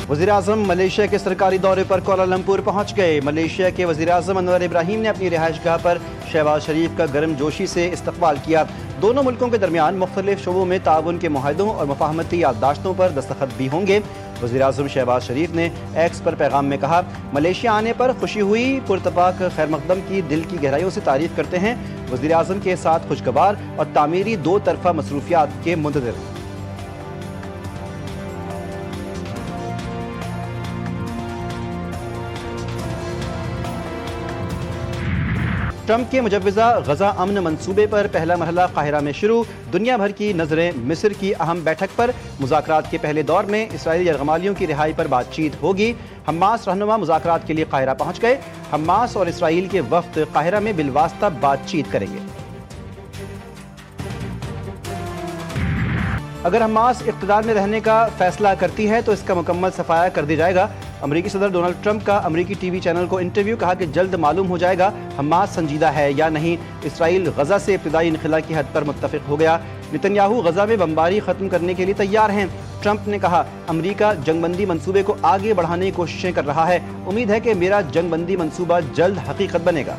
वज़ीर-ए-आज़म मलेशिया के सरकारी दौरे पर कोलालमपुर पहुँच गए। मलेशिया के वज़ीर-ए-आज़म अनवर इब्राहीम ने अपनी रिहाइशगाह पर शहबाज शरीफ का गर्मजोशी से इस्तकबाल किया। दोनों मुल्कों के दरमियान मुख्तलिफ शोबों में ताउन के मुआहदों और मुफाहमती याददाश्तों पर दस्तखत भी होंगे। वज़ीर-ए-आज़म शहबाज शरीफ ने एक्स पर पैगाम में कहा, मलेशिया आने पर खुशी हुई, पुरतपाक खैर मकदम की दिल की गहराइयों से तारीफ़ करते हैं। वज़ीर-ए-आज़म के साथ खुशगवार और तामीरी दो तरफ़ा मसरूफियात के मुंतज़िर। ट्रंप के मुजव्वज़ा गजा अमन मंसूबे पर पहला मरहला काहिरा में शुरू। दुनिया भर की नज़रें मिस्र की अहम बैठक पर। मुज़ाकरात के पहले दौर में इसराइली यरगमालियों की रिहाई पर बातचीत होगी। हमास रहनुमा मुज़ाकरात के लिए काहिरा पहुँच गए। हमास और इसराइल के वफ़द काहिरा में बिलवास्ता बातचीत करेंगे। अगर हमास इक़्तिदार में रहने का फैसला करती है तो इसका मुकम्मल सफाया कर दिया जाएगा। अमरीकी सदर डोनाल्ड ट्रंप का अमरीकी टीवी चैनल को इंटरव्यू, कहा कि जल्द मालूम हो जाएगा हमास संजीदा है या नहीं। इसराइल गजा से इब्तिदाई इनखला की हद पर मुत्तफिक हो गया। नेतन्याहू गजा में बमबारी खत्म करने के लिए तैयार हैं। ट्रंप ने कहा, अमरीका जंगबंदी मंसूबे को आगे बढ़ाने की कोशिशें कर रहा है। उम्मीद है कि मेरा जंगबंदी मंसूबा जल्द हकीकत बनेगा।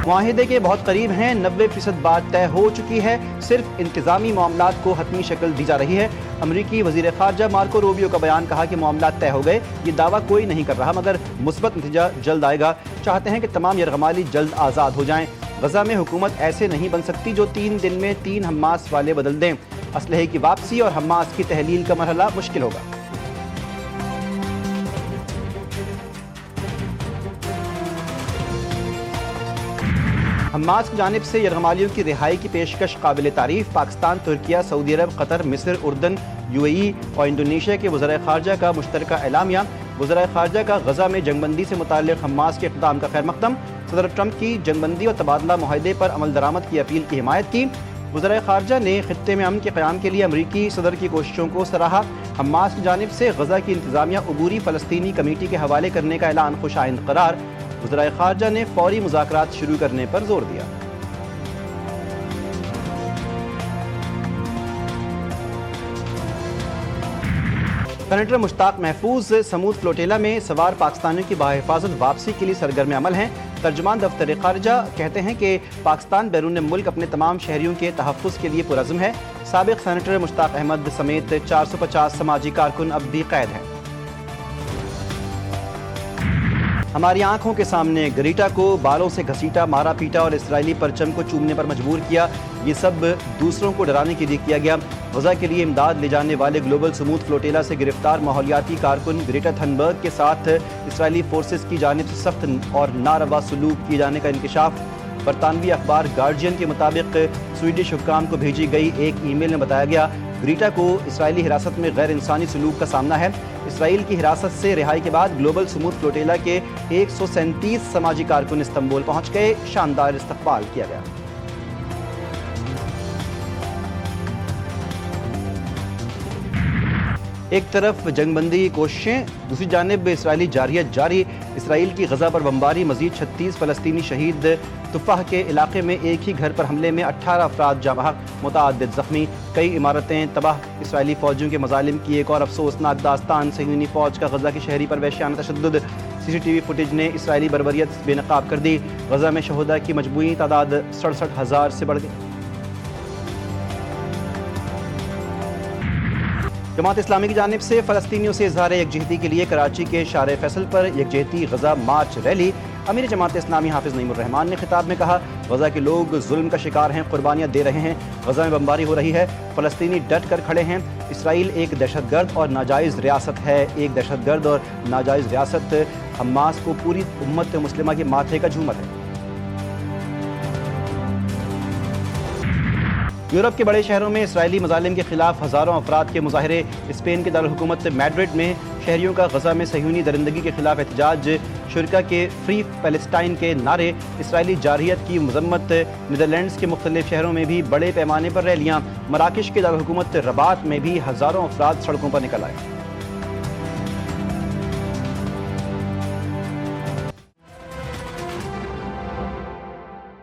मुआहिदे के बहुत करीब हैं, 90% बात तय हो चुकी है, सिर्फ इंतजामी मामलात को हतमी शक्ल दी जा रही है। अमरीकी वजीर खारजा मार्को रूबियो का बयान, कहा कि मामलात तय हो गए, ये दावा कोई नहीं कर रहा मगर मुस्बत नतीजा जल्द आएगा। चाहते हैं कि तमाम यरगमाली जल्द आज़ाद हो जाएं। गजा में हुकूमत ऐसे नहीं बन सकती जो 3 दिन में 3 हमास वाले बदल दें। असलहे की वापसी और हमास की तहलील का मरहला मुश्किल होगा। हमास की जानिब से यरगमालियों की रिहाई की पेशकश काबिल तारीफ। पाकिस्तान, तुर्किया, सऊदी अरब, कतर, मिस्र, उर्दन, UAE और इंडोनेशिया के वज़ीर ख़ारजा का मुश्तरका एलामिया। वज़ीर ख़ारजा का गजा में जंगबंदी से मुताल्लिक़ हमास के इक़दाम का खैर मकदम। सदर ट्रंप की जंगबंदी और तबादला मुआहदे पर अमल दरामद की अपील की हिमायत की। वज़ीर ख़ारजा ने खित्ते में अमन के क़याम के लिए अमरीकी सदर की कोशिशों को सराहा। हमास की जानिब से गजा की इंतज़ामिया अबूरी फ़लस्तीनी कमेटी के हवाले करने का ऐलान खुश आइंद करार। वज़ीर ख़ारजा ने फ़ौरी मुज़ाकरात शुरू करने पर जोर दिया। सेनेटर मुश्ताक महफूज समूद फ्लोटेला में सवार पाकिस्तानियों की बाहिफाजत वापसी के लिए सरगर्म अमल हैं। तर्जुमान दफ्तर ख़ारजा कहते हैं कि पाकिस्तान बैरून मुल्क अपने तमाम शहरियों के तहफ़्फ़ुज़ के लिए पुरज़्म है। साबिक़ सेनेटर मुश्ताक अहमद समेत 450 समाजी कारकुन अब भी कैद हैं। हमारी आंखों के सामने ग्रीटा को बालों से घसीटा, मारा पीटा और इसराइली परचम को चूमने पर मजबूर किया। ये सब दूसरों को डराने के लिए किया गया। गजा के लिए इमदाद ले जाने वाले ग्लोबल समूद फ्लोटेला से गिरफ्तार माहौलियाती कारकुन ग्रेटा थनबर्ग के साथ इसराइली फोर्सेस की जानिब से सख्त और नारवा सलूक किए जाने का इंकशाफ। बरतानवी अखबार गार्जियन के मुताबिक स्वीडिश हुक्काम को भेजी गई एक ईमेल में बताया गया, ग्रीटा को इसराइली हिरासत में गैर इंसानी सलूक का सामना है। इसराइल की हिरासत से रिहाई के बाद ग्लोबल समूद फ्लोटेला के 137 समाजी कारकुन इस्तंबुल पहुंच गए। शानदार इस्तकबाल किया गया। एक तरफ जंगबंदी की कोशिशें, दूसरी जानिब इसराइली जारियत जारी। इसराइल की गजा पर बमबारी, मजीद 36 फ़लस्तीनी शहीद। तुफ़ाह के इलाके में एक ही घर पर हमले में 18 अफराद जाँ बहक, मुतअद्दिद ज़ख्मी, कई इमारतें तबाह। इसराइली फ़ौजियों के मज़ालिम की एक और अफसोसनाक दास्तान। सहीयूनी फ़ौज का गजा के शहरी पर वहशियाना तशद्दुद। CCTV फुटेज ने इसराइली बर्बरियत बेनकाब कर दी। गजा में शहुदा की मजमूई तादाद 67,000 से बढ़ गई। जमात इस्लामी की जानिब से फ़लस्तीनियों से इज़हार यकजहती के लिए कराची के शार फैसल पर यकजहती गजा मार्च रैली। अमीर जमात इस्लामी हाफिज़ नईमुर रहमान ने खिताब में कहा, गजा के लोग जुल्म का शिकार हैं, कुर्बानियाँ दे रहे हैं, गजा में बमबारी हो रही है, फ़लस्तीनी डट कर खड़े हैं। इसराइल एक दहशतगर्द और नाजायज़ रियासत है। एक दहशतगर्द और नाजायज़ रियासत हमास को पूरी उम्मत मुस्लिमा के माथे का झूमर है। यूरोप के बड़े शहरों में इसराइली मज़ालिम के खिलाफ हज़ारों अफराद के मुजाहरे। स्पेन के दारुल-हुकूमत मैड्रिड में शहरियों का गजा में सहीयूनी दरिंदगी के खिलाफ एहतजाज। शुरका के फ्री पैलेस्टाइन के नारे। इसराइली जारहियत की मजम्मत। नीदरलैंड्स के मुख्तलिफ शहरों में भी बड़े पैमाने पर रैलियाँ। मराकश के दारुल-हुकूमत रबात में भी हज़ारों अफराद सड़कों पर निकल आए।